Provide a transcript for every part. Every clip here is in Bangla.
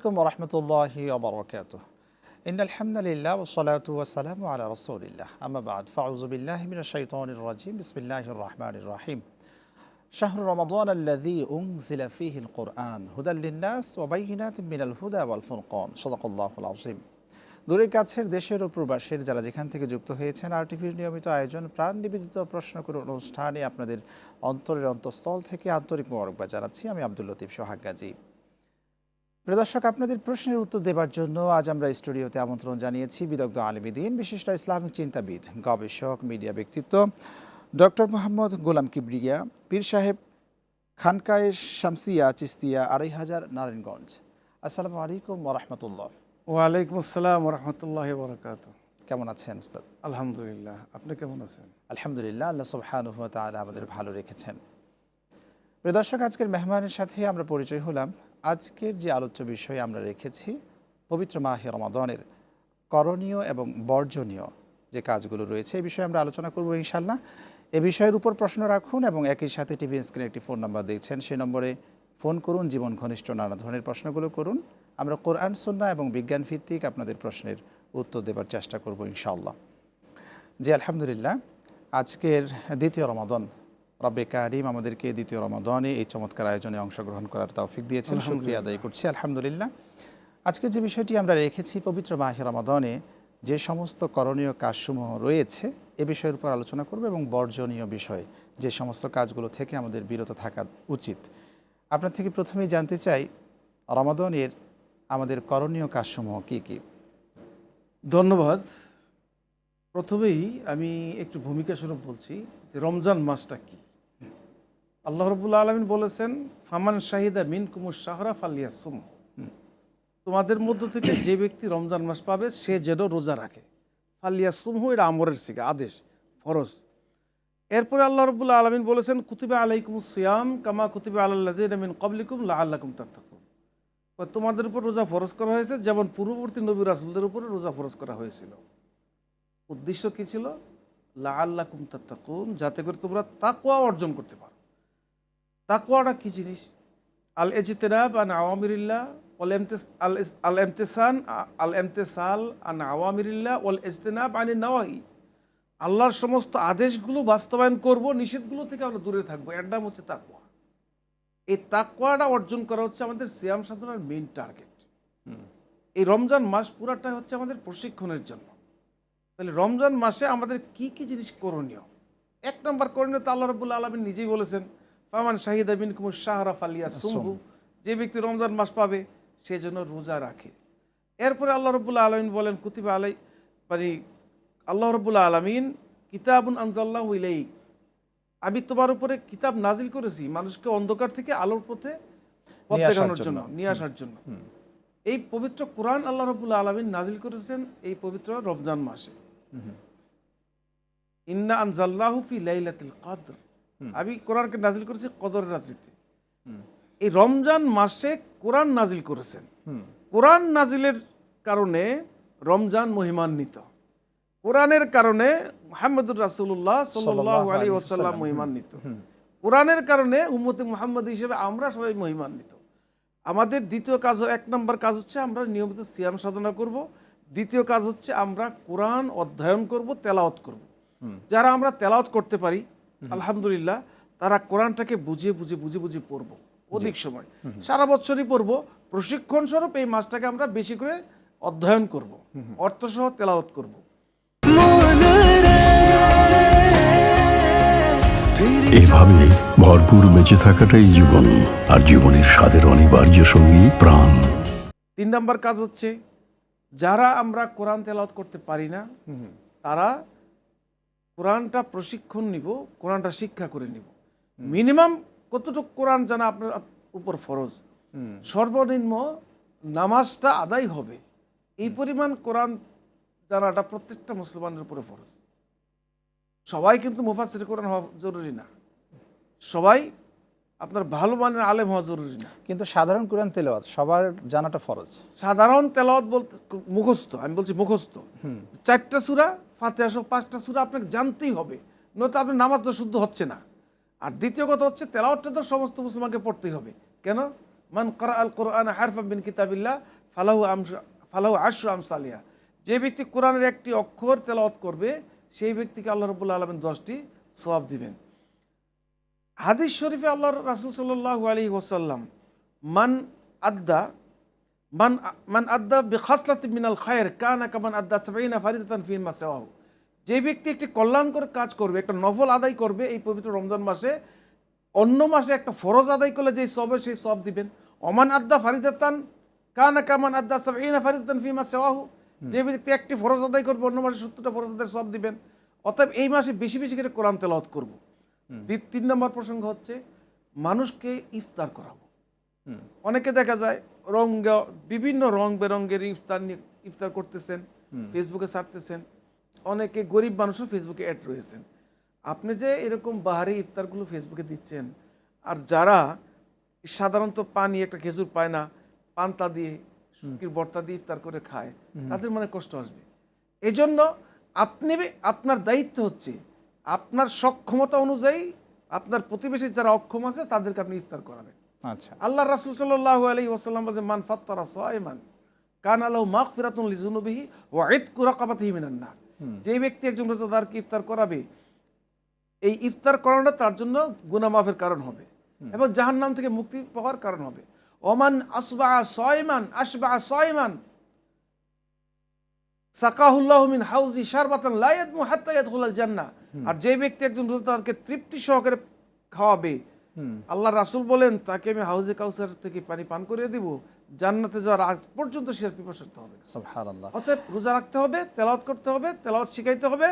আলাইকুম ওয়া রাহমাতুল্লাহি ওয়া বারাকাতুহু। ইন্নাল হামদালিল্লাহ ওয়াস সালাতু ওয়াস সালামু আলা রাসূলিল্লাহ। আম্মা বা'দ, ফাউযু বিল্লাহি মিনাশ শাইতানির রাজীম। বিসমিল্লাহির রাহমানির রাহিম। শাহরু রমাদান আল্লাযী উনজিলা ফীহিল কুরআন হুদাল লিন-নাস ওয়া বায়িনাতিন মিনাল হুদা ওয়াল ফুরকান। সাদাকাল্লাহুল আযীম। দূরের কাছের দেশের ও প্রবাসের যারা যেখান থেকে যুক্ত হয়েছেন আরটিভির নিয়মিত আয়োজন প্রাণ নিবেদিত প্রশ্ন করুন অনুষ্ঠানে আপনাদের অন্তরের অন্তঃস্থল থেকে আন্তরিক মোবারকবাদ জানাচ্ছি। আমি আব্দুল লতিফ সোহাগ গাজী। প্রিয় দর্শক, আপনাদের প্রশ্নের উত্তর দেবার জন্য আজ আমরা স্টুডিওতে আমন্ত্রণ জানিয়েছি বিদগ্ধ আলেম দ্বীন, বিশিষ্ট ইসলামিক চিন্তাবিদ, গবেষক, মিডিয়া ব্যক্তিত্ব ডক্টর মোহাম্মদ গোলাম কিবরিয়া পীর সাহেব, খানকায়ে শামসিয়া চিস্তিয়া ২৫০০ নারায়ণগঞ্জ। আসসালামু আলাইকুম ওয়া রাহমাতুল্লাহ। ওয়ালাইকুম আসসালাম ওয়া রাহমাতুল্লাহি ওয়া বারাকাতুহু। কেমন আছেন উস্তাদ? আলহামদুলিল্লাহ, আপনি কেমন আছেন? আলহামদুলিল্লাহ, আল্লাহ সুবহানাহু ওয়া তাআলা আমাদের ভালো রেখেছেন। প্রিয় দর্শক, আজকের মেহমানের সাথে আমরা পরিচয় হলাম। আজকের যে আলোচ্য বিষয় আমরা রেখেছি পবিত্র মাহে রমাদানের করণীয় এবং বর্জনীয় যে কাজগুলো রয়েছে এই বিষয়ে আমরা আলোচনা করব ইনশাআল্লাহ। এ বিষয়ের উপর প্রশ্ন রাখুন এবং একই সাথে টিভি স্ক্রিনে একটি ফোন নাম্বার দেখছেন, সেই নম্বরে ফোন করুন, জীবন ঘনিষ্ঠ নানা ধরনের প্রশ্নগুলো করুন। আমরা কোরআন সুন্নাহ এবং বিজ্ঞান ভিত্তিক আপনাদের প্রশ্নের উত্তর দেবার চেষ্টা করব ইনশাআল্লাহ। জি আলহামদুলিল্লাহ, আজকের দ্বিতীয় রমাদান, রব্বে কারিম আমাদেরকে দ্বিতীয় রমাদানে এই চমৎকার আয়োজনে অংশগ্রহণ করার তৌফিক দিয়েছেন, শুকরিয়া আদায় করছি আলহামদুলিল্লাহ। আজকের যে বিষয়টি আমরা রেখেছি পবিত্র মাহে রমাদানে যে সমস্ত করণীয় কাজসমূহ রয়েছে এ বিষয়ের উপর আলোচনা করব এবং বর্জনীয় বিষয় যে সমস্ত কাজগুলো থেকে আমাদের বিরত থাকা উচিত। আপনার থেকে প্রথমেই জানতে চাই রমাদানের আমাদের করণীয় কাজসমূহ কি কি? ধন্যবাদ। প্রথমেই আমি একটু ভূমিকা স্বরূপ বলছি যে রমজান মাসটা কি। আল্লাহ রাব্বুল আলামিন বলেছেন, ফামান শাহিদা মিনকুমুশ শাহরা ফালিয়াসুম। তোমাদের মধ্য থেকে যে ব্যক্তি রমজান মাস পাবে সে যেন রোজা রাখে। ফালিয়াসুমহু, এটা আমরের সিগা, আদেশ, ফরজ। এরপরে আল্লাহ রাব্বুল আলামিন বলেছেন, কুতিবা আলাইকুমুস সিয়াম কামা কুতিবা আলাল্লাযিনা মিন ক্বাবলিকুম লাআল্লাকুম তাত্তাকুন। তোমাদের উপর রোজা ফরজ করা হয়েছে যেমন পূর্ববর্তী নবী রাসূলদের উপরে রোজা ফরজ করা হয়েছিল। উদ্দেশ্য কি ছিল? লাআল্লাকুম তাত্তাকুন, যাতে করে তোমরা তাকওয়া অর্জন করতে পারো। তাকওয়াটা কি জিনিস? আল ইজতিনাব আন আওয়ামিরিল্লাহ আল ইমতিসাল আন আওয়ামিরিল্লাহ ওয়াল ইজতিনাব আনিন নাওয়াহি। আল্লাহর সমস্ত আদেশগুলো বাস্তবায়ন করব, নিষেধগুলো থেকে আমরা দূরে থাকবো, এর নাম হচ্ছে তাকওয়া। এই তাকওয়াটা অর্জন করা হচ্ছে আমাদের সিয়াম সাধনার মেইন টার্গেট। এই রমজান মাস পুরাটাই হচ্ছে আমাদের প্রশিক্ষণের জন্য। তাহলে রমজান মাসে আমাদের কি কি জিনিস করণীয়? এক নম্বর করণীয় তো আল্লাহ রাব্বুল আলামিন নিজেই বলেছেন, ফামান শাহিদা মিনকুমুশ শাহরা ফালিয়াসুমহু, যে ব্যক্তি রমজান মাস পাবে সে যেন রোজা রাখে। এরপরে আল্লাহ রাব্বুল আলামিন বলেন, কুতিবা আলাই, মানে আল্লাহ রাব্বুল আলামিন কিতাবুন আনজালনাহু ইলাইক, আমি তোমার উপরে কিতাব নাজিল করেছি মানুষকে অন্ধকার থেকে আলোর পথে পথ দেখানোর জন্য, নিয়ে আসার জন্য। এই পবিত্র কোরআন আল্লাহ রাব্বুল আলামিন নাজিল করেছেন এই পবিত্র রমজান মাসে। ইন্না আনজালনাহু ফি লাইলাতুল কদর, আমি কোরআনকে নাজিল করেছি কদরের রাত্রিতে। এই রমজান মাসে কোরআন নাজিল করেছেন। কোরআন নাজিলের কারণে রমজান মহিমান্বিত, কোরআনের কারণে মুহাম্মদুর রাসূলুল্লাহ সাল্লাল্লাহু আলাইহি ওয়াসাল্লাম মহিমান্বিত, কোরআনের কারণে উম্মতে মুহাম্মদ হিসেবে আমরা সবাই মহিমান্বিত। আমাদের দ্বিতীয় কাজ, এক নম্বর কাজ হচ্ছে আমরা নিয়মিত সিয়াম সাধনা করব। দ্বিতীয় কাজ হচ্ছে আমরা কোরআন অধ্যয়ন করব, তেলাওয়াত করব। যারা আমরা তেলাওয়াত করতে পারি আলহামদুলিল্লাহ, তারা কোরআনটাকে বুঝে বুঝে পড়ব অধিক সময়, সারা বছরই পড়ব। প্রশিক্ষণ স্বরূপ এই মাসটাকে আমরা বেশি করে অধ্যয়ন করব, অর্থসহ তেলাওয়াত করব। এইভাবে ভরপুর বেঁচে থাকাটাই জীবন, আর জীবনের স্বাদের অনিবার্য সঙ্গী প্রাণ। 3 নম্বর কাজ হচ্ছে যারা আমরা কোরআন তেলাওয়াত করতে পারি না তারা কোরআনটা প্রশিক্ষণ নিব, কোরআনটা শিক্ষা করে নিব। মিনিমাম কতটুকু কোরআন জানা আপনার উপর ফরজ, সর্বনিম্ন নামাজটা আদায় হবে এই পরিমাণ কোরআন জানাটা প্রত্যেকটা মুসলমানের উপরে ফরজ। সবাই কিন্তু মুফাসসির কোরআন হওয়া জরুরি না, সবাই আপনার ভালো মানের আলেম হওয়া জরুরি না, কিন্তু সাধারণ কোরআন তেলাওয়াত সবার জানাটা ফরজ। সাধারণ তেলাওয়াত বলতে মুখস্থ, আমি বলছি মুখস্থ 4টা সূরা, ফাতিহা সহ 5টা সূরা আপনাকে জানতেই হবে, নয়তো আপনার নামাজ তো শুদ্ধ হচ্ছে না। আর দ্বিতীয় কথা হচ্ছে তেলাওয়াতটা তো সমস্ত মুসলমানকে পড়তেই হবে। কেন? মান ক্বারা আল কোরআন হারফাম মিন কিতাবিল্লাহ ফালাহু আশরু আমসালিহা। যে ব্যক্তি কোরআনের একটি অক্ষর তেলাওয়াত করবে সেই ব্যক্তিকে আল্লাহ রাব্বুল আলামিন 10টি সওয়াব দিবেন। হাদিস শরীফে আল্লাহ রাসূল সাল্লাল্লাহু আলাইহি ওয়াসাল্লাম মান আদ্দা বিখাসলাতিন মিনাল খায়র কানা কামান আদ্দা 70 ফারিদাতান ফিমা সাওয়াহু। যে ব্যক্তি একটি কল্যাণকর কাজ করবে, একটা নফল আদায় করবে এই পবিত্র রমজান মাসে, অন্য মাসে একটা ফরজ আদায় করলে যেই সবে সেই সব দিবেন। ওমান আদ্দা ফারিদাতান কানা কামান আদ্দা 70 ফারিদাতান ফিমা সাওয়াহু। যে ব্যক্তি একটি ফরজ আদায় করবে অন্য মাসে 70টা ফরজ আদায়ের সব দিবেন। অতএব এই মাসে বেশি বেশি করে কোরআন তেলাওয়াত করব। 3 নম্বর প্রসঙ্গ হচ্ছে মানুষকে ইফতার করাবো। অনেকে দেখা যায় বিভিন্ন রং বেরঙ্গের ইফতার করতেছেন, ফেসবুকে ছাড়তেছেন। অনেকে গরিব মানুষও ফেসবুকে অ্যাড রয়েছেন। আপনি যে এরকম বাহারি ইফতারগুলো ফেসবুকে দিচ্ছেন, আর যারা সাধারণত পানি একটা খেজুর পায় না, পান্তা দিয়ে শুটকির ভর্তা দিয়ে ইফতার করে খায়, তাদের মনে কষ্ট আসবে। এজন্য আপনার দায়িত্ব হচ্ছে আপনার সক্ষমতা অনুযায়ী আপনার প্রতিবেশী যারা অক্ষম আছে তাদেরকে আপনি ইফতার করাবেন। আচ্ছা, আল্লাহ রাসূল সাল্লাল্লাহু আলাইহি ওয়াসাল্লাম বলেন, মান ফাত্তারা সাইমান কানা লাহু মাগফিরাতুন লিযুনুবিহি ওয়া ইতকু রাকাবাতিহি মিনান নার। যে ব্যক্তি একজন রোজাদারকে ইফতার করাবে, এই ইফতার করানোটা তার জন্য গুনাহ মাফের কারণ হবে এবং জাহান্নাম থেকে মুক্তি পাওয়ার কারণ হবে। ওমান আসবাআ সাইমান সাকাহুল্লাহু মিন হাউজি শারবাতান লা ইয়াদমু হাত্তা ইয়াদখুলাল জান্নাহ। আর যে ব্যক্তি একজন রোজাদারকে তৃপ্তি সহকারে খাওয়াবে, আল্লাহ রাসূল বলেন তাকে আমি হাউজে কাউসার থেকে পানি পান করিয়ে দিব, জান্নাতে যাওয়ার আগ পর্যন্ত সে পিপাসার্ত হবে। সুবহানাল্লাহ। অতএব রোজা রাখতে হবে, তেলাওয়াত করতে হবে, তেলাওয়াত শিখাইতে হবে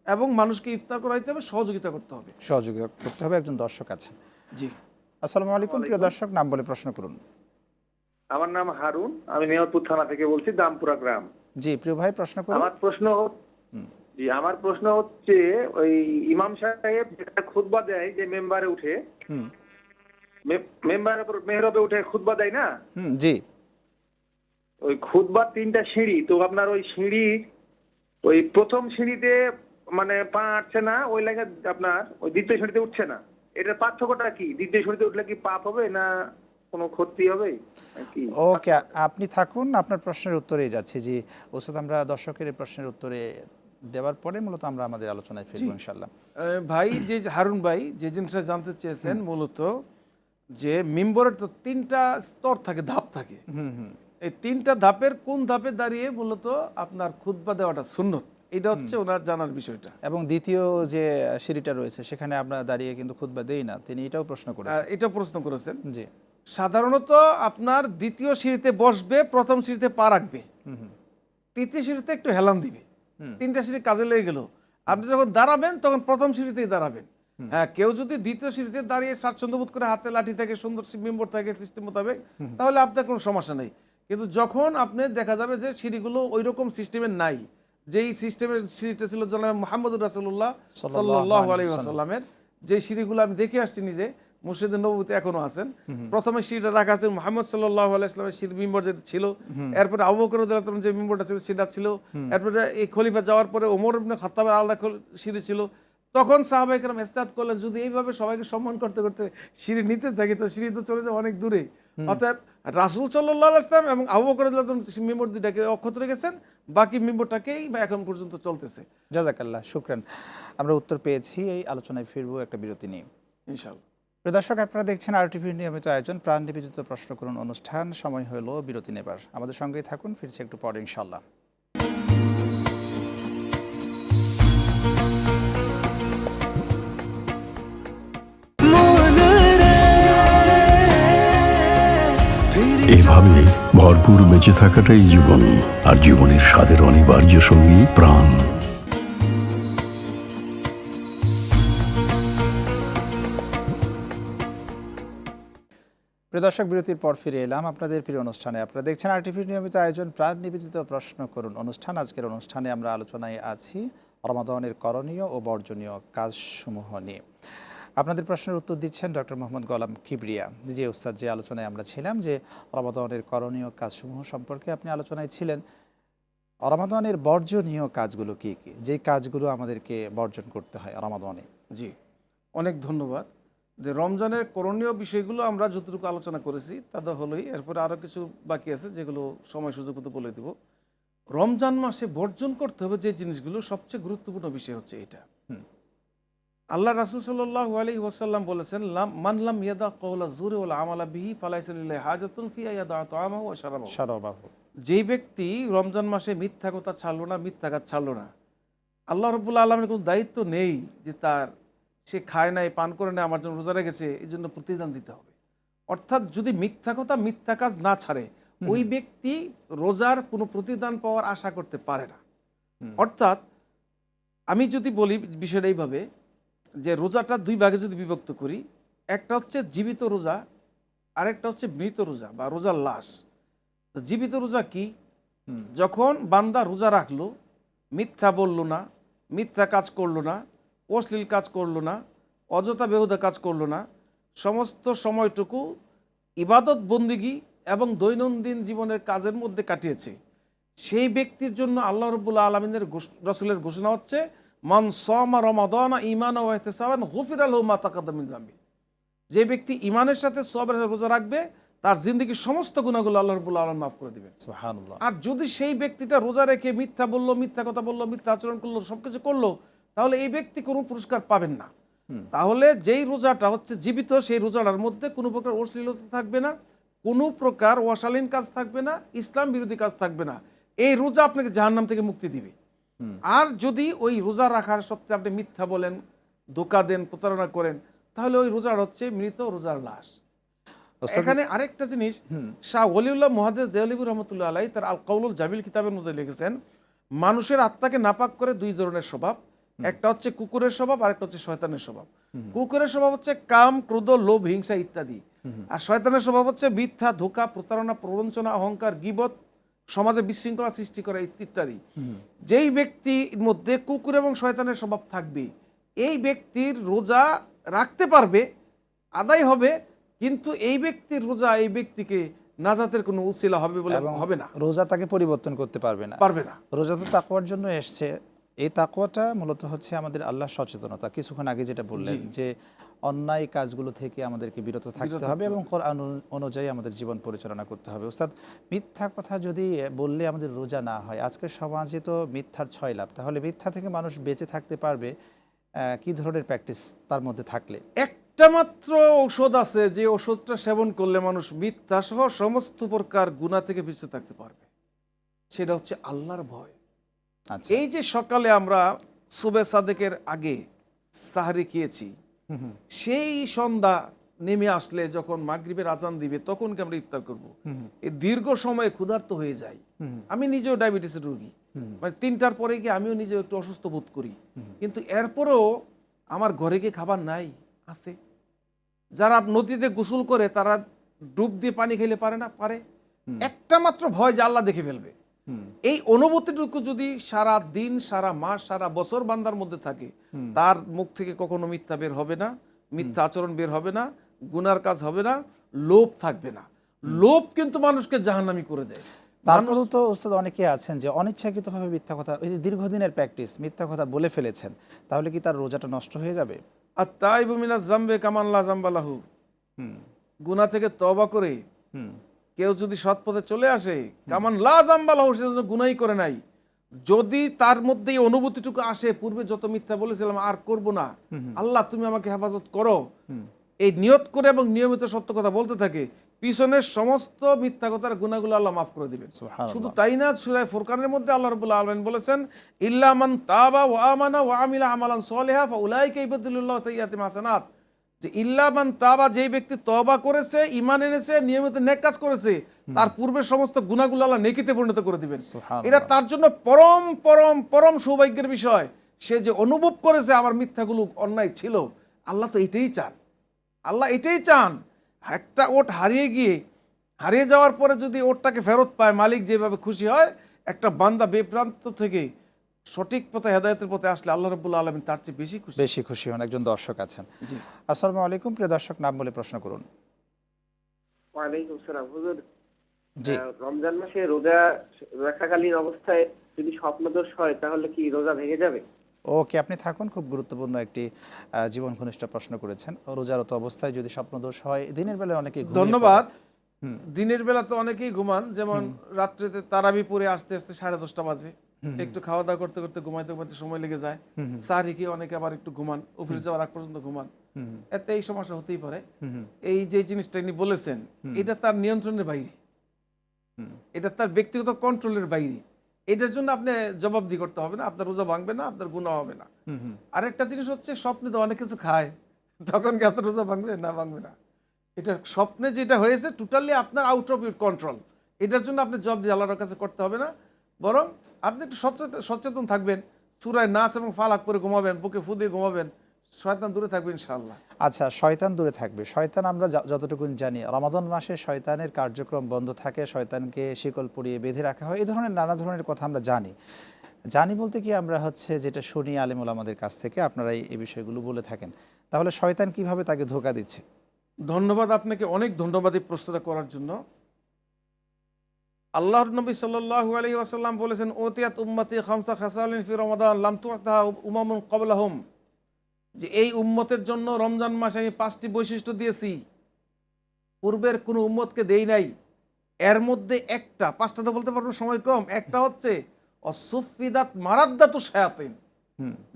এবং মানুষকে ইফতার করাইতে হবে, সহযোগিতা করতে হবে। সহযোগিতা করতে হবে। একজন দর্শক আছেন। জি, আসসালামু আলাইকুম। প্রিয় দর্শক, নাম বলে প্রশ্ন করুন। আমার নাম হারুন, আমি মেয়রপুর থানা থেকে বলছি, দামপুরা গ্রাম। জি প্রিয় ভাই, প্রশ্ন করুন। আমার প্রশ্ন হচ্ছে ওই ইমাম সাহেব যেটা খুতবা দেয়, যে মেম্বারে উঠে, মেম্বারের উপর মেহরবে উঠে খুতবা দেয় না, জি, ওই খুতবার 3টা সিঁড়ি, তো আপনার ওই সিঁড়ি ওই প্রথম সিঁড়িতে মানে পা আটছে না, ওই লাগে আপনার ওই দ্বিতীয় সিঁড়িতে উঠছে না, এটার পার্থক্যটা কি? দ্বিতীয় সিঁড়িতে উঠলে কি পাপ হবে না কোনো ক্ষতি হবে কি? ওকে, আপনি থাকুন, আপনার প্রশ্নের উত্তরেই যাচ্ছি। জি ওস্তাদ, আমরা দর্শকের এই প্রশ্নের উত্তরে দেওয়ার পরে মূলত আমরা আমাদের আলোচনায় ফিরবো ইনশাআল্লাহ। ভাই, যে হারুন ভাই যে জিনিসটা জানতে চেয়েছেন, মূলত যে মিম্বরের তো 3টা স্তর থাকে, ধাপ থাকে। এই 3টা ধাপের কোন ধাপে দাঁড়িয়ে মূলত আপনার খুতবা দেওয়াটা সুন্নত, এটা হচ্ছে ওনার জানার বিষয়টা। এবং দ্বিতীয় যে সিঁড়িটা রয়েছে সেখানে আমরা দাঁড়িয়ে কিন্তু খুতবা দেই না, তিনি এটাও প্রশ্ন করেছেন। এটা প্রশ্ন করেছেন। জি, সাধারণত আপনার দ্বিতীয় সিঁড়িতে বসবে, প্রথম সিঁড়িতে পা রাখবে, তৃতীয় সিঁড়িতে একটু হেলান দিবে, 3টা সিঁড়ি কাজে লেগে গেল। আপনি যখন দাঁড়াবেন তখন প্রথম সিঁড়িতেই দাঁড়াবেন। হ্যাঁ, কেউ যদি দ্বিতীয় সিঁড়িতে দাঁড়িয়ে স্বাচ্ছন্দ্য বোধ করে, হাতে লাঠি থাকে, সুন্দর মেম্বর থাকে সিস্টেম মোতাবেক, তাহলে আপনার কোনো সমস্যা নেই। কিন্তু যখন আপনি দেখা যাবে যে সিঁড়িগুলো ওই রকম সিস্টেমের নাই, যেই সিস্টেমের সিঁড়িটা ছিল জনাব মুহাম্মদুর রাসূলুল্লাহ সাল্লাল্লাহু আলাইহি ওয়াসাল্লামের, যে সিঁড়িগুলো আমি দেখে আসছি নিজে, মসজিদে নববীতে এখনো আছেন। প্রথমে সিঁড়িটা রাখা আছে মুহাম্মদ সাল্লাল্লাহু আলাইহি ওয়াসাল্লামের সিঁড়ি মিম্বর যেটা ছিল, এরপরে আবু বকর রাদিয়াল্লাহু আনহু যে মিম্বরটা ছিল সেটা ছিল, এরপরে এই খলিফা যাওয়ার পরে ওমর ইবনে খাত্তাবের আলাদা সিঁড়ি ছিল। তখন সাহাবায়ে কেরাম ইস্তেহাদ করলেন, যদি এইভাবে সবাইকে সম্মান করতে করতে সিঁড়ি নিতে থাকি তো সিঁড়ি তো চলে যাবে অনেক দূরে। অতএব রাসূল সাল্লাল্লাহু আলাইহি ওয়াসাল্লাম এবং আবু বকর রাদিয়াল্লাহু আনহু মিম্বর দুইটাকে অক্ষত রেখেছেন, বাকি মিম্বরটাকেই এখন পর্যন্ত চলতেছে। জাযাকাল্লাহ, শুকরান। আমরা উত্তর পেয়েছি, এই আলোচনায় ফিরবো একটা বিরতি নিয়ে ইনশাআল্লাহ। প্রিয় দর্শক, আপনারা দেখছেন আরটিভির নিয়মিত আয়োজন প্রাণ নিবেদিত প্রশ্ন করুন অনুষ্ঠান। সময় হলো বিরতি নেবার, আমাদের সঙ্গেই থাকুন, ফিরছে একটু পরে ইনশাআল্লাহ। এভাবে ভরপুর বেঁচে থাকাটাই জীবন, আর জীবনের স্বাদের অনিবার্য সঙ্গী প্রাণ। প্রিয় দর্শক, বিরতির পর ফিরে এলাম আপনাদের প্রিয় অনুষ্ঠানে। আপনারা দেখছেন আরটিভির নিয়মিত আয়োজন প্রাণ নিবেদিত প্রশ্ন করুন অনুষ্ঠান। আজকের অনুষ্ঠানে আমরা আলোচনায় আছি রমাদানের করণীয় ও বর্জনীয় কাজসমূহ নিয়ে। আপনাদের প্রশ্নের উত্তর দিচ্ছেন ডক্টর মোহাম্মদ গোলাম কিবরিয়া। যে উস্তাদ, যে আলোচনায় আমরা ছিলাম, যে রমাদানের করণীয় কাজসমূহ সম্পর্কে আপনি আলোচনায় ছিলেন, রমাদানের বর্জনীয় কাজগুলো কি কি, যে কাজগুলো আমাদেরকে বর্জন করতে হয় রমাদানে? জি, অনেক ধন্যবাদ। যে রমজানের করণীয় বিষয়গুলো আমরা যতটুকু আলোচনা করেছি তাদের হলোই, এরপরে আরও কিছু বাকি আছে যেগুলো সময় সুযোগ মতো বলে দেব। রমজান মাসে বর্জন করতে হবে যে জিনিসগুলো, সবচেয়ে গুরুত্বপূর্ণ বিষয় হচ্ছে এটা। আল্লাহ রাসূল সাল্লাল্লাহু আলাইহি ওয়াসাল্লাম বলেছেন, মান লাম ইয়াদা কওলা যুরি ওয়াল আমালা বিহি ফালাইসা লিল্লাহি হাজাতুন ফি ইয়াদা তাআমাহু ওয়া শারাবাহু। সারাবাহু। যেই ব্যক্তি রমজান মাসে মিথ্যা কথা ছাড়লো না, মিথ্যাঘাত ছাড়লো না, আল্লাহ রাব্বুল আলামিনের কোনো দায়িত্ব নেই যে তার সে খায় নাই, পান করে নাই, আমার জন্য রোজা রেখেছে, এই জন্য প্রতিদান দিতে হবে। অর্থাৎ যদি মিথ্যা কথা, মিথ্যা কাজ না ছাড়ে, ওই ব্যক্তি রোজার কোনো প্রতিদান পাওয়ার আশা করতে পারে না। অর্থাৎ আমি যদি বলি বিষয়টা এইভাবে, যে রোজাটা দুই ভাগে যদি বিভক্ত করি, একটা হচ্ছে জীবিত রোজা, আরেকটা হচ্ছে মৃত রোজা বা রোজার লাশ। তো জীবিত রোজা কি? যখন বান্দা রোজা রাখলো, মিথ্যা বলল না, মিথ্যা কাজ করলো না, অশ্লীল কাজ করলো না, অযথা বেহুদা কাজ করলো না, সমস্ত সময়টুকু ইবাদত বন্দিগি এবং দৈনন্দিন জীবনের কাজের মধ্যে কাটিয়েছে, সেই ব্যক্তির জন্য আল্লাহ রাব্বুল আলামিনের রাসূলের ঘোষণা হচ্ছে, মান সামা রমাদান ঈমানান ওয়া ইহতিসাবান গুফিরা লাহু মা তাকাদ্দাম মিন যামবি। যে ব্যক্তি ঈমানের সাথে সবরের সাথে রোজা রাখবে, তার জিন্দেগির সমস্ত গুনাহগুলো আল্লাহ রাব্বুল আলামিন মাফ করে দিবেন। সুবহানাল্লাহ। আর যদি সেই ব্যক্তিটা রোজা রেখে মিথ্যা বললো, মিথ্যা কথা বললো, মিথ্যা আচরণ করলো, সবকিছু করলো, তাহলে এই ব্যক্তি কোনো পুরস্কার পাবেন না। তাহলে যেই রোজাটা হচ্ছে জীবিত, সেই রোজাটার মধ্যে কোনো প্রকার অশ্লীলতা থাকবে না, কোনো প্রকার অশালীন কাজ থাকবে না, ইসলাম বিরোধী কাজ থাকবে না। এই রোজা আপনাকে জাহান্নাম থেকে মুক্তি দিবে। আর যদি ওই রোজা রাখার সত্ত্বে আপনি মিথ্যা বলেন, ধোঁকা দেন, প্রতারণা করেন, তাহলে ওই রোজার হচ্ছে মৃত রোজার লাশ। এখানে আরেকটা জিনিস, শাহ ওলিউল্লাহ মুহাদ্দিস দেওয়ালিবি রহমতুল্লাহ আলাইহি তার আল কাউলুল জাবিল কিতাবের মধ্যে লিখেছেন, মানুষের আত্মাকে নাপাক করে দুই ধরনের স্বভাব, একটা হচ্ছে কুকুরের স্বভাব, আর একটা হচ্ছে শয়তানের স্বভাব। কুকুরের স্বভাব হচ্ছে কাম, ক্রোধ, লোভ, হিংসা ইত্যাদি, আর শয়তানের স্বভাব হচ্ছে মিথ্যা, ধোঁকা, প্রতারণা, প্রবঞ্চনা, অহংকার, গীবত, সমাজে বিশৃঙ্খলা সৃষ্টি করা ইত্যাদি। যেই ব্যক্তির মধ্যে কুকুর এবং শয়তানের স্বভাব থাকবে, এই ব্যক্তির রোজা রাখতে পারবে, আদায় হবে, কিন্তু এই ব্যক্তির রোজা এই ব্যক্তিকে নাজাতের কোনো উসিলা হবে বলে হবে না। রোজা তাকে পরিবর্তন করতে পারবে না। রোজা তো তাকওয়ার জন্য এসছে। এই তাকওয়াটা মূলত হচ্ছে আমাদের আল্লাহ সচেতনতা। কিছুক্ষণ আগে যেটা বললেন যে অন্যায় কাজগুলো থেকে আমাদেরকে বিরত থাকতে হবে এবং কোরআন অনুযায়ী আমাদের জীবন পরিচালনা করতে হবে। উস্তাদ, মিথ্যা কথা যদি বললে আমাদের রোজা না হয়, আজকের সমাজে তো মিথ্যার ছয় লাভ, তাহলে মিথ্যা থেকে মানুষ বেঁচে থাকতে পারবে কি ধরনের প্র্যাকটিস তার মধ্যে থাকলে? একটা মাত্র ঔষধ আছে, যে ওষুধটা সেবন করলে মানুষ মিথ্যা সহ সমস্ত প্রকার গুনাহ থেকে বেঁচে থাকতে পারবে, সেটা হচ্ছে আল্লাহর ভয়। আচ্ছা, এই যে সকালে আমরা সুবে সাদেকের আগে সাহরি খেয়েছি, সেই সন্ধ্যা নেমে আসলে যখন মাগরিবের আজান দিবে তখন কি আমরা ইফতার করব? এই দীর্ঘ সময় ক্ষুধার্ত হয়ে যাই। আমি নিজেও ডায়াবেটিসের রোগী, মানে 3টার পরে গিয়ে আমিও নিজেও একটু অসুস্থ বোধ করি, কিন্তু এরপরেও আমার ঘরে কি খাবার নাই? আছে। যারা নদীতে গোসল করে তারা ডুব দিয়ে পানি খেলে পারে না? পারে। একটা মাত্র ভয় যে আল্লাহ দেখে ফেলবে। এই অনুভূতিটুকু যদি সারা দিন, সারা মাস, সারা বছর বান্দার মধ্যে থাকে, তার মুখ থেকে কখনো মিথ্যা বের হবে না, মিথ্যা আচরণ বের হবে না, গুনার কাজ হবে না, লোভ থাকবে না। লোভ কিন্তু মানুষকে জাহান্নামী করে দেয়। তারপরেও তো ওস্তাদ অনেকে আছেন যে অনিচ্ছাকৃতভাবে মিথ্যা কথা, এই যে দীর্ঘদিনের প্র্যাকটিস, মিথ্যা কথা বলে ফেলেছেন, তাহলে কি তার রোজাটা নষ্ট হয়ে যাবে? আর তাইবু মিনাজ জামবে কামান লা জামবা লাহু, গুনাহ থেকে তওবা করে কেউ যদি সৎ পথে চলে আসে, কামান লা জামবা লাহু, সে গুনাহই করে নাই, যদি তার মধ্যে এই অনুভূতিটুকু আসে, পূর্বে যত মিথ্যা বলেছিলাম আর করব না, আল্লাহ তুমি আমাকে হেফাজত করো, এই নিয়ত করে এবং নিয়মিত সত্য কথা বলতে থাকে, পিছনের সমস্ত মিথ্যা কথার গুনাহগুলো আল্লাহ মাফ করে দিবেন। শুধু তাই না, সূরা ফুরকানের মধ্যে আল্লাহ রাব্বুল আলামিন বলেছেন, ইল্লা মান তাবা ওয়া আমানা ওয়া আমিলা আমালান সলিহা ফাউলাইকা ইউবাদদিলুল্লাহু সাইয়্যাতিহিম হাসানাত, যে ইল্লা মান তাবা, যেই ব্যক্তি তওবা করেছে, ঈমান এনেছে, নিয়মিত নেক কাজ করেছে, তার পূর্বের সমস্ত গুনাহগুলো আল্লাহ নেকিতে পরিণত করে দিবেন। এটা তার জন্য পরম পরম পরম সৌভাগ্যের বিষয়। সে যে অনুভব করেছে আমার মিথ্যাগুলো অন্যায় ছিল, আল্লাহ তো এটাই চান। আল্লাহ এটাই চান। একটা ওট হারিয়ে যাওয়ার পরে যদি ওটটাকে ফেরত পায়, মালিক যেভাবে খুশি হয়, একটা বান্দা বেপ্রান্ত থেকে সঠিক পথে, হেদায়েতের পথে আসলে আল্লাহ রাব্বুল আলামিন তার চেয়ে বেশি খুশি হন। একজন দর্শক আছেন। আসসালামু আলাইকুম, প্রিয় দর্শক, নাম বলে প্রশ্ন করুন। ওয়ালাইকুম আসসালাম। হুজুর, জি, রমজান মাসে রোজা রাখাকালীন অবস্থায় যদি স্বপ্নদোষ হয় তাহলে কি রোজা ভেঙে যাবে? ওকে, আপনি থাকুন। খুব গুরুত্বপূর্ণ একটি জীবন ঘনিষ্ঠ প্রশ্ন করেছেন। রোজারত অবস্থায় যদি স্বপ্নদোষ হয়, দিনের বেলায় অনেকে ঘুমিয়ে ধন্যবাদ। পড়ে। দিনের বেলা তো অনেকেই ঘুমান, যেমন রাত্রিতে তারাবি পড়ে আসতে আসতে 10:30 বাজে, একটু খাওয়া দাওয়া করতে করতে ঘুমাইতে ঘুমাইতে সময় লেগে যায়, সারি খেয়ে অনেকে আবার একটু ঘুমান, অফিস যাওয়ার আগ পর্যন্ত ঘুমান, এতে এই সমস্যা হতেই পারে। এই যে জিনিসটা ইনি বলেছেন, এটা তার নিয়ন্ত্রণের বাইরে, এটা তার ব্যক্তিগত কন্ট্রোলের বাইরে। এটার জন্য আপনি জবাবদিহি করতে হবে না, আপনার রোজা ভাঙবে না, আপনার গুনাহ হবে না। আরেকটা জিনিস হচ্ছে, স্বপ্নে তো অনেক কিছু খায়, তখন কি আপনার রোজা ভাঙবে না? ভাঙবে না। এটা স্বপ্নে যেটা হয়েছে টোটালি আপনার আউট অফ ইউর কন্ট্রোল, এটার জন্য আপনি জবাবদিহি আল্লাহর কাছে করতে হবে না। বরং আপনি একটু সচেতন থাকবেন, সূরায়ে নাস এবং ফালাক পরে ঘুমাবেন, বুকে ফু দিয়ে ঘুমাবেন, শয়তান দূরে থাকবে ইনশাআল্লাহ। আচ্ছা, শয়তান দূরে থাকবে। শয়তান আমরা যতটুকু জানি, রমাদান মাসে শয়তানের কার্যক্রম বন্ধ থাকে, শয়তানকে শিকল পরিয়ে বেঁধে রাখা হয়, এই ধরনের নানা ধরনের কথা আমরা জানি বলতে কি আমরা হচ্ছে যেটা শুনি আলেম ওলামাদের কাছ থেকে, আপনারা এই বিষয়গুলো বলে থাকেন। তাহলে শয়তান কিভাবে তাকে ধোঁকা দিচ্ছে? ধন্যবাদ আপনাকে, অনেক ধন্যবাদ এই প্রশ্নটা করার জন্য। আল্লাহর নবী সাল্লাল্লাহু আলাইহি ওয়াসাল্লাম বলেছেন, ওতিয়াত উম্মতি খামসা খাসালিন ফি রমাদান লাম তুতাহা উমামুন ক্বাবলাহুম, যে এই উম্মতের জন্য রমজান মাসে আমি 5টি বৈশিষ্ট্য দিয়েছি, পূর্বের কোনো উম্মতকে দেই নাই। এর মধ্যে একটা, 5টা তো বলতে পারবো, সময় কম। একটা হচ্ছে অসুফিদাত মারাদ্দাতু শায়াতিন,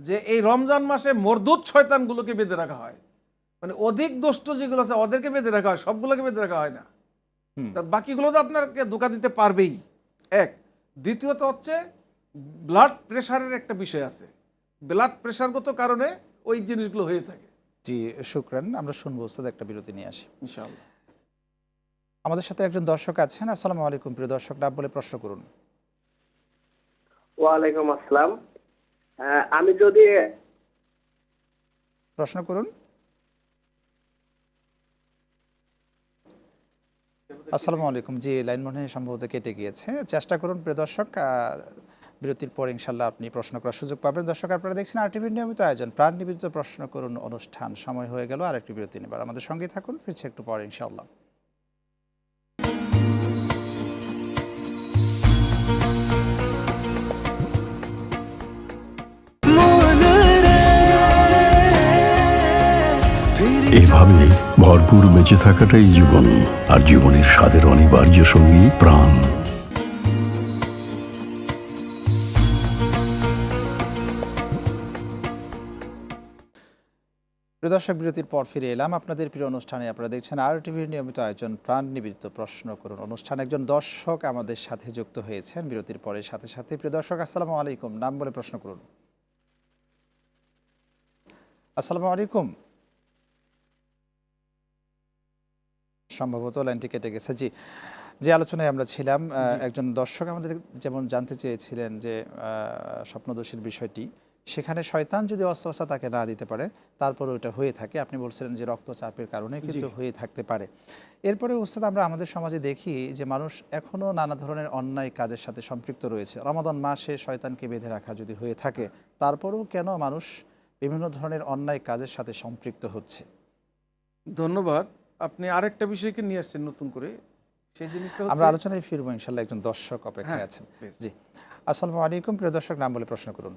যে এই রমজান মাসে মরদুদ শয়তানগুলোকে বেঁধে রাখা হয়, মানে অধিক দুষ্ট যেগুলো আছে ওদেরকে বেঁধে রাখা হয়, সবগুলোকে বেঁধে রাখা হয় না। বাকিগুলো তো আপনাকে ধোঁকা দিতে পারবেই, এক। দ্বিতীয়ত হচ্ছে ব্লাড প্রেশারের একটা বিষয় আছে, ব্লাড প্রেশারগত কারণে ওই জিনিসগুলো হয়ে থাকে। জি, শুকরান। আমরা শুনবো ওস্তাদ, একটা বিরতি নিয়ে আসি ইনশাআল্লাহ। আমাদের সাথে একজন দর্শক আছেন। আসসালামু আলাইকুম। প্রিয় দর্শক, নাম বলে প্রশ্ন করুন। ওয়ালাইকুম আসসালাম। আমি যদি প্রশ্ন করুন। আসসালামু আলাইকুম। জি, লাইন মনে হয় সম্ভবত কেটে গিয়েছে। চেষ্টা করুন প্রিয় দর্শক, বিরতির পর ইনশাল্লাহ আপনি প্রশ্ন করার সুযোগ পাবেন। দর্শক, আপনারা দেখছেন RTVর নিয়মিত আয়োজন প্রাণ নিবেদিত প্রশ্ন করুন অনুষ্ঠান। সময় হয়ে গেল আরেকটি বিরতি নেবার। আমাদের সঙ্গেই থাকুন, ফিরছে একটু পরে ইনশাল্লাহ। এভাবে ভরপুর বেঁচে থাকাটাই জীবন, আর জীবনের স্বাদের অনিবার্য সঙ্গী প্রাণ। প্রিয় দর্শক, বিরতির পর ফিরে এলাম আপনাদের প্রিয় অনুষ্ঠানে। আপনারা দেখছেন RTVর নিয়মিত আয়োজন প্রাণ নিবেদিত প্রশ্ন করুন অনুষ্ঠান। একজন দর্শক আমাদের সাথে যুক্ত হয়েছেন বিরতির পরে সাথে সাথে। প্রিয় দর্শক, আসসালামু আলাইকুম। নাম বলে প্রশ্ন করুন। আসসালামু আলাইকুম। সম্ভবত লাইনটি কেটে গেছে। জি, যে আলোচনায় আমরা ছিলাম, একজন দর্শক আমাদের যেমন জানতে চেয়েছিলেন যে স্বপ্নদোষের বিষয়টি, সেখানে শয়তান যদি অস্ত্রশস্ত্র তাকে না দিতে পারে, তারপরে ওটা হয়ে থাকে। আপনি বলছিলেন যে রক্তচাপের কারণে কিন্তু হয়ে থাকতে পারে। এরপরে উস্তাদ, আমরা আমাদের সমাজে দেখি যে মানুষ এখনও নানা ধরনের অন্যায় কাজের সাথে সম্পৃক্ত রয়েছে। রমাদান মাসে শয়তানকে বেঁধে রাখা যদি হয়ে থাকে, তারপরেও কেন মানুষ বিভিন্ন ধরনের অন্যায় কাজের সাথে সম্পৃক্ত হচ্ছে? ধন্যবাদ। আপনি আরেকটা বিষয়কে নিয়ে আসছেন নতুন করে, সেই জিনিসটা আমরা আলোচনায় ফিরবো ইনশাল্লাহ। একজন দর্শক অপেক্ষায় আছেন। জি, আসসালামু আলাইকুম। প্রিয় দর্শক, নাম বলে প্রশ্ন করুন।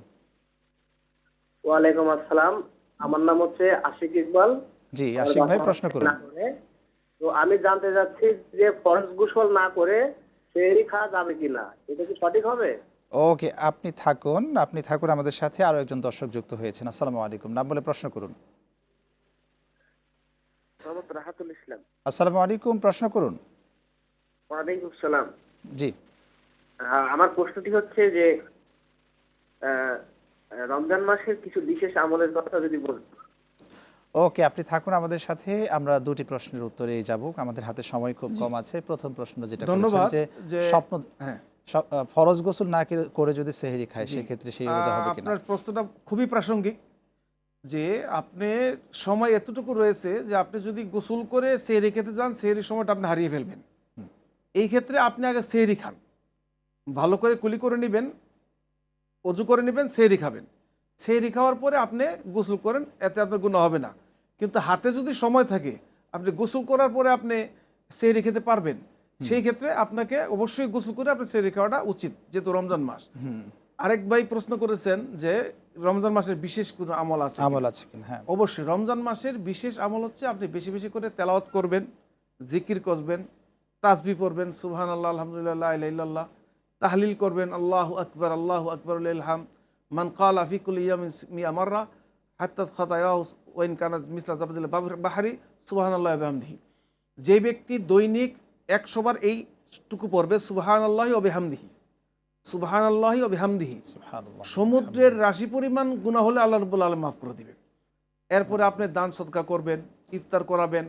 ওয়ালাইকুম আসসালাম। আমার নাম হচ্ছে আশিক ইকবাল। জি, আশিক ভাই, প্রশ্ন করুন। তো আমি জানতে চাচ্ছি যে ফরজ গোসল না করে সেহরি খাওয়া যাবে কিনা, এটা কি সঠিক হবে? ওকে, আপনি থাকুন আমাদের সাথে। আরো একজন দর্শক যুক্ত হয়েছেন। আসসালামু আলাইকুম। নাম বলে প্রশ্ন করুন। মোহাম্মদ রাহাতুল ইসলাম। আসসালামু আলাইকুম। প্রশ্ন করুন। ওয়ালাইকুম সালাম। জি, আমার প্রশ্নটি হচ্ছে যে রমজান মাসের কিছু বিশেষ আমলের কথা যদি বলতেন। ওকে, আপনি থাকুন আমাদের সাথে। আমরা দুটি প্রশ্নের উত্তরে যাব, আমাদের হাতে সময় খুব কম আছে। প্রথম প্রশ্ন যেটা করেছেন যে স্বপ্ন, ফরজ গোসল না করে যদি সেহরি খায়, সেক্ষেত্রে সেই রোজা হবে কিনা? আপনার প্রশ্নটা খুবই প্রাসঙ্গিক, যে আপনি সময় এতটুকু রয়েছে যে আপনি যদি গোসল করে সেহরি খেতে যান, সেহরির সময়টা আপনি হারিয়ে ফেলবেন। এই ক্ষেত্রে আপনি আগে সেহরি খান, ভালো করে কুলি করে নেবেন, অজু করে নেবেন, সেহরি খাবেন। সেহরি খাওয়ার পরে আপনি গোসল করেন, এতে আপনার গুনাহ হবে না। কিন্তু হাতে যদি সময় থাকে, আপনি গোসল করার পরে আপনি সেহরি খেতে পারবেন, সেই ক্ষেত্রে আপনাকে অবশ্যই গোসল করে আপনি সেহরি খাওয়াটা উচিত, যেহেতু রমজান মাস। আরেক ভাই প্রশ্ন করেছেন যে রমজান মাসের বিশেষ কোনো আমল আছে কিনা? আমল আছে কিনা? হ্যাঁ, অবশ্যই রমজান মাসের বিশেষ আমল হচ্ছে আপনি বেশি বেশি করে তেলাওয়াত করবেন, জিকির করবেন, তাসবিহ পড়বেন, সুবহানাল্লাহ, আলহামদুলিল্লাহ, লা ইলাহা ইল্লাল্লাহ, তাহলিল করবেন, আল্লাহু আকবার লিল হামদ, মান ক্বালা ফি কুল্লি ইয়ামিন মিয়া মাররা হাত্তা খাতায়াহু ওয়া ইন কানাত মিসলা জাবাদিল বাহরি সুবহানাল্লাহি ওয়া বিহামদিহি। যে ব্যক্তি দৈনিক 100 বার এইটুকু পড়বে সুবহানাল্লাহি ওয়া বিহামদিহি, সুবহানাল্লাহি ওয়া বিহামদিহি, সুবহানাল্লাহ। সমুদ্রের রাশি পরিমাণ গুনাহ হলে আল্লাহ রাব্বুল আলামিন মাফ করে দিবেন। এরপরে আপনি দান সদকা করবেন, ইফতার করাবেন,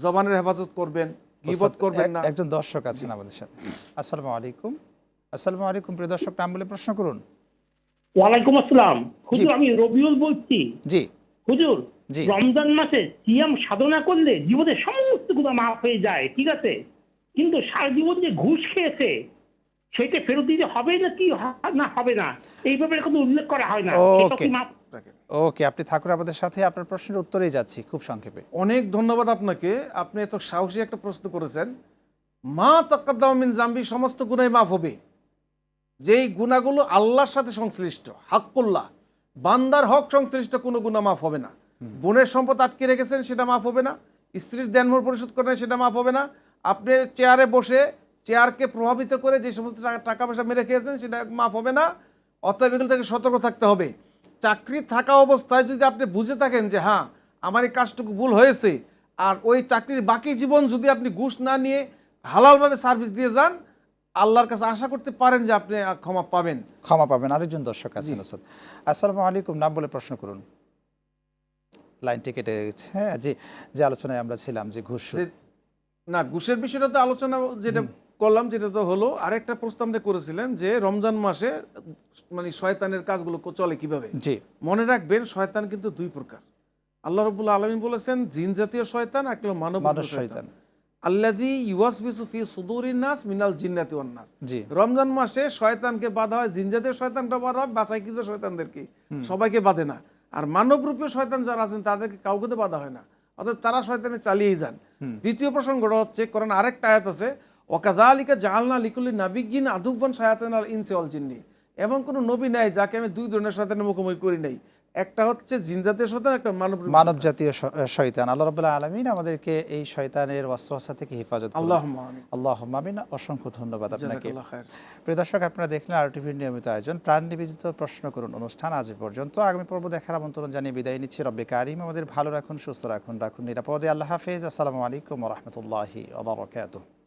জবানের হেফাজত করবেন, গীবত করবেন না। একজন দর্শক আছেন আমাদের সাথে। আসসালামু আলাইকুম। আসসালামু আলাইকুম, প্রিয় দর্শক, নাম বলে প্রশ্ন করুন। ওয়ালাইকুম আসসালাম হুজুর, আমি রবিউল বলছি। জি হুজুর, জি। রমজান মাসে সিয়াম সাধনা করলে জীবনের সমস্ত গুনাহ মাফ হয়ে যায়, ঠিক আছে, কিন্তু সারা জীবন যে ঘুষ খেয়েছে সেটা ফেরত দিতে হবে না কি না হবে না, এই ব্যাপারে কোনো উল্লেখ করা হয় না। সেটা কি ওকে মাফ? ওকে, আপনি থাকুন আমাদের সাথে, আপনার প্রশ্নের উত্তরেই যাচ্ছি খুব সংক্ষেপে। অনেক ধন্যবাদ আপনাকে, আপনি এত সাহসী একটা প্রশ্ন করেছেন। মা তাকাদ্দামা মিন জামবি, সমস্ত গুনাহ মাফ হবে। যেই গুনাহগুলো আল্লাহর সাথে সংশ্লিষ্ট, হাক্কুল্লাহ, বান্দার হক সংশ্লিষ্ট কোনো গুনাহ মাফ হবে না। বোনের সম্পদ আটকে রেখেছেন সেটা মাফ হবে না, স্ত্রীর দেনমোহর পরিশোধ করেন সেটা মাফ হবে না, আপনি চেয়ারে বসে চেয়ারকে প্রভাবিত করে যে সমস্ত টাকা পয়সা মেরে খেয়েছেন সেটা মাফ হবে না। অতএব এগুলো থেকে সতর্ক থাকতে হবে। চাকরি থাকা অবস্থায় যদি আপনি বুঝে থাকেন যে হ্যাঁ আমার এই কাজটুকু ভুল হয়েছে, আর ওই চাকরির বাকি জীবন যদি আপনি ঘুষ না নিয়ে হালালভাবে সার্ভিস দিয়ে যান, আল্লাহর কাছে আশা করতে পারেন যে আপনি ক্ষমা পাবেন। ক্ষমা পাবেন। আরেকজন দর্শক আছেন ওস্তাদ। আসসালামু আলাইকুম, নাম বলে প্রশ্ন করুন। লাইনটি কেটে গেছে। হ্যাঁ জি, যে আলোচনায় আমরা ছিলাম যে ঘুষ সুদ। যে- না, ঘুষের বিষয়টা তো আলোচনা যেটা করলাম যেটা তো হলো। আরেকটা প্রস্তাব আপনি করেছিলেন যে রমজান মাসে মানে শয়তানের কাজগুলো চলে কিভাবে। জি মনে রাখবেন শয়তান কিন্তু দুই প্রকার। আল্লাহ রাব্বুল আলামিন বলেছেন জিন জাতীয় শয়তান আর একটা হলো মানব মানব শয়তান। শয়তান। আল্লাযী ইউওয়াসবিসু ফি সুদুরিন নাস মিনাল জিন্নাতি ওয়ান নাস। জি রমজান মাসে শয়তানকে বাধা হয়, জিন জাতীয় শয়তানকে বাধা হয়, বাছাইকৃত শয়তানদেরকে, সবাইকে বাধে না। আর মানবরূপী শয়তান যারা আছেন তাদেরকে কাউকে তো বাধা হয় না, অর্থাৎ তারা শয়তানে চালিয়েই যান। দ্বিতীয় প্রসঙ্গটা হচ্ছে কোরআন আরেকটা আয়াত আছে, ওয়াকাযালিকা জাআলনা লিকুল্লি নাবিয়্যিন আদুওয়ান শায়াতিনাল ইনসি ওয়াল জিন্নি। এবং কোনো নবী নাই যাকে আমি দুই ধরনের শয়তানের মুখোমুখি করি নাই, একটা হচ্ছে জিন জাতীয় শয়তান, একটা মানব জাতীয় শয়তান। আল্লাহ রাব্বুল আলামিন আমাদেরকে এই শয়তানের ওয়াসওয়াসা থেকে হেফাজত করুন। আল্লাহুম্মা আমিন। আল্লাহুম্মা আমিন। অসংখ্য ধন্যবাদ আপনাকে। জাযাকাল্লাহু খায়র। প্রিয় দর্শক, আপনারা দেখলেন আর টিভির নিয়মিত আয়োজন প্রাণ নিবেদিত প্রশ্ন করুন অনুষ্ঠান আজ এ পর্যন্ত। আগামী পর্ব দেখার আমন্ত্রণ জানিয়ে বিদায় নিচ্ছি। রব্বে কারিম আমাদের ভালো রাখুন, সুস্থ রাখুন, রাখুন নিরাপদে। আল্লাহ হাফেজ। আসসালামু আলাইকুম ওয়া রাহমাতুল্লাহি ওয়া বারাকাতুহু।